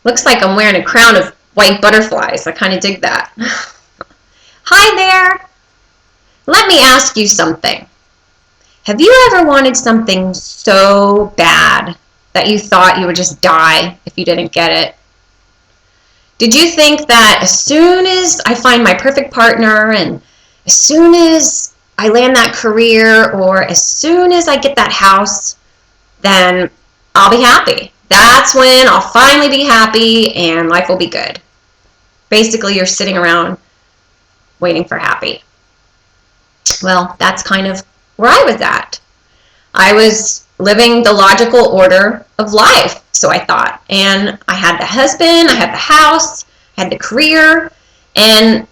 Looks like I'm wearing a crown of white butterflies. I kind of dig that. Hi there. Let me ask you something. Have you ever wanted something so bad that you thought you would just die if you didn't get it? Did you think that as soon as I find my perfect partner, and as soon as I land that career, or as soon as I get that house, then I'll be happy? That's when I'll finally be happy and life will be good. Basically, you're sitting around waiting for happy. Well, that's kind of where I was at. I was living the logical order of life, so I thought. And I had the husband, I had the house, I had the career, and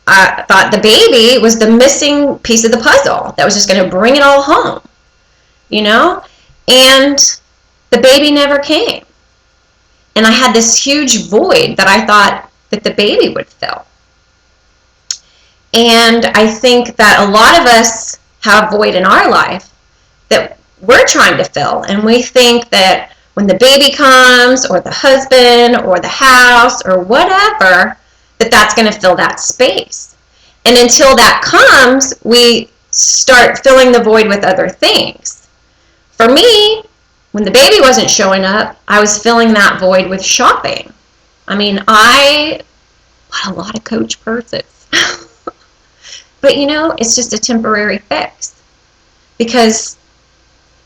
I thought the baby was the missing piece of the puzzle that was just going to bring it all home, you know? And the baby never came. And I had this huge void that I thought that the baby would fill. And I think that a lot of us have void in our life that we're trying to fill. And we think that when the baby comes, or the husband, or the house, or whatever, that that's going to fill that space. And until that comes, we start filling the void with other things. For me, when the baby wasn't showing up, I was filling that void with shopping. I mean, I bought a lot of Coach purses. But you know, it's just a temporary fix. Because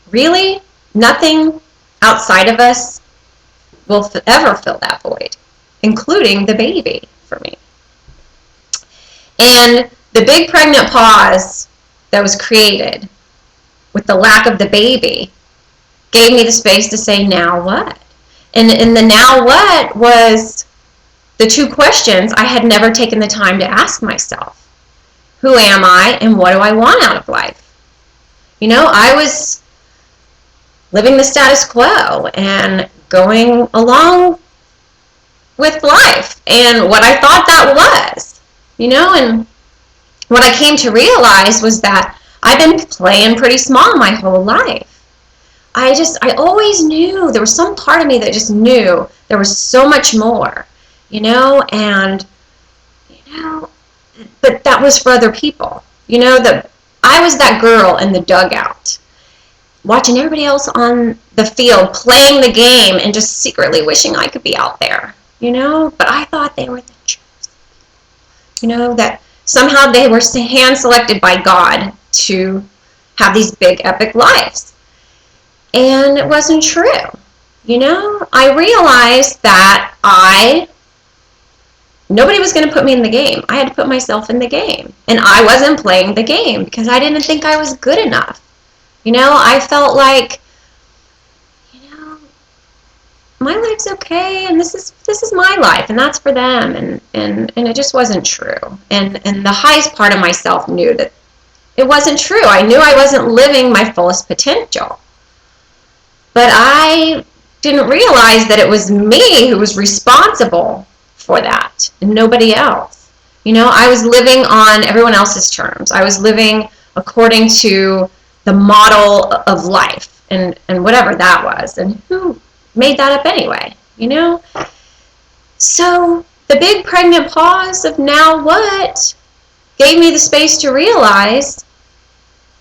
really, nothing outside of us will ever fill that void, including the baby for me. And the big pregnant pause that was created with the lack of the baby gave me the space to say, now what? And the now what was the two questions I had never taken the time to ask myself. Who am I, and what do I want out of life? You know, I was living the status quo and going along with life and what I thought that was, you know, and what I came to realize was that I've been playing pretty small my whole life. I always knew, there was some part of me that just knew there was so much more, you know, and, you know, but that was for other people. You know, I was that girl in the dugout, watching everybody else on the field playing the game and just secretly wishing I could be out there, you know, but I thought they were the chosen, you know, that somehow they were hand-selected by God to have these big, epic lives. And it wasn't true. You know, I realized that nobody was going to put me in the game. I had to put myself in the game. And I wasn't playing the game because I didn't think I was good enough. You know, I felt like, you know, my life's okay, and this is my life, and that's for them, and it just wasn't true. And the highest part of myself knew that it wasn't true. I knew I wasn't living my fullest potential. But I didn't realize that it was me who was responsible for that, and nobody else. You know, I was living on everyone else's terms. I was living according to the model of life, and whatever that was, and who made that up anyway, you know? So the big pregnant pause of now what gave me the space to realize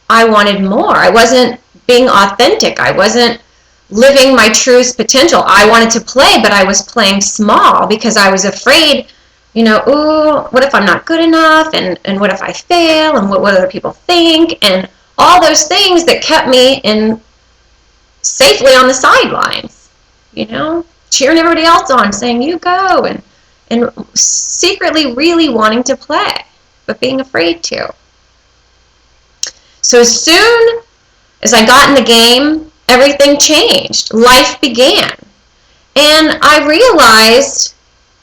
I wanted more. I wasn't being authentic. I wasn't living my truest potential. I wanted to play, but I was playing small because I was afraid, you know, ooh, what if I'm not good enough, and what if I fail, and what other people think, and all those things that kept me safely on the sidelines, you know, cheering everybody else on, saying, you go, and secretly really wanting to play, but being afraid to. So as soon as I got in the game, everything changed. Life began. And I realized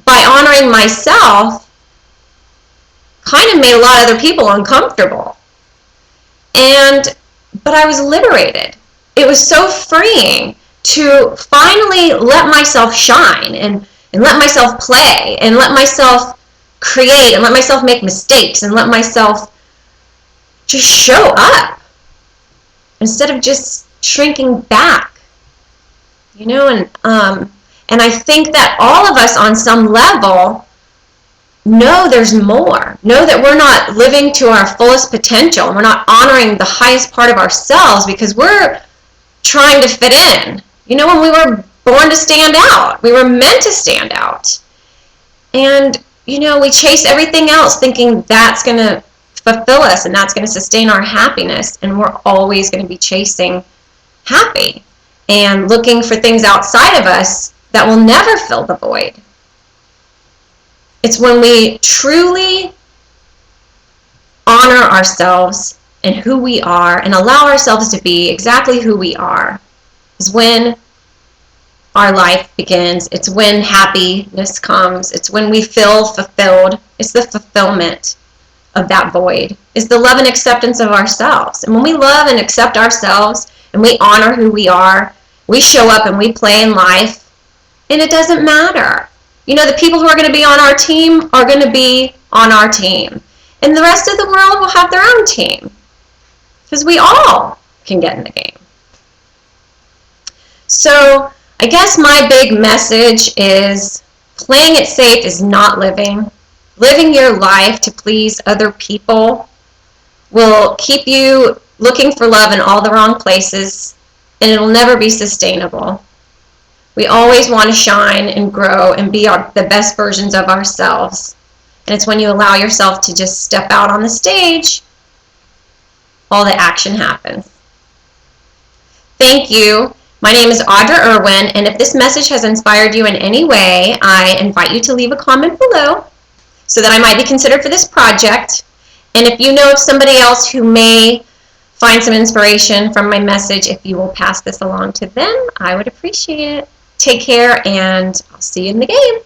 by honoring myself kind of made a lot of other people uncomfortable. But I was liberated. It was so freeing to finally let myself shine and let myself play and let myself create and let myself make mistakes and let myself just show up instead of just shrinking back, you know. And And I think that all of us on some level know there's more. Know that we're not living to our fullest potential. We're not honoring the highest part of ourselves because we're trying to fit in. You know, when we were born to stand out, we were meant to stand out. And, you know, we chase everything else thinking that's going to fulfill us and that's going to sustain our happiness. And we're always going to be chasing happy and looking for things outside of us that will never fill the void. It's when we truly honor ourselves and who we are and allow ourselves to be exactly who we are is when our life begins. It's when happiness comes. It's when we feel fulfilled. It's the fulfillment of that void. It's the love and acceptance of ourselves. And when we love and accept ourselves and we honor who we are, we show up and we play in life, and it doesn't matter. You know, the people who are going to be on our team are going to be on our team. And the rest of the world will have their own team. Because we all can get in the game. So I guess my big message is playing it safe is not living. Living your life to please other people will keep you looking for love in all the wrong places, and it'll never be sustainable. We always want to shine and grow and be the best versions of ourselves. And it's when you allow yourself to just step out on the stage, all the action happens. Thank you. My name is Audra Erwin, and if this message has inspired you in any way, I invite you to leave a comment below so that I might be considered for this project. And if you know of somebody else who may find some inspiration from my message, if you will pass this along to them, I would appreciate it. Take care, and I'll see you in the game.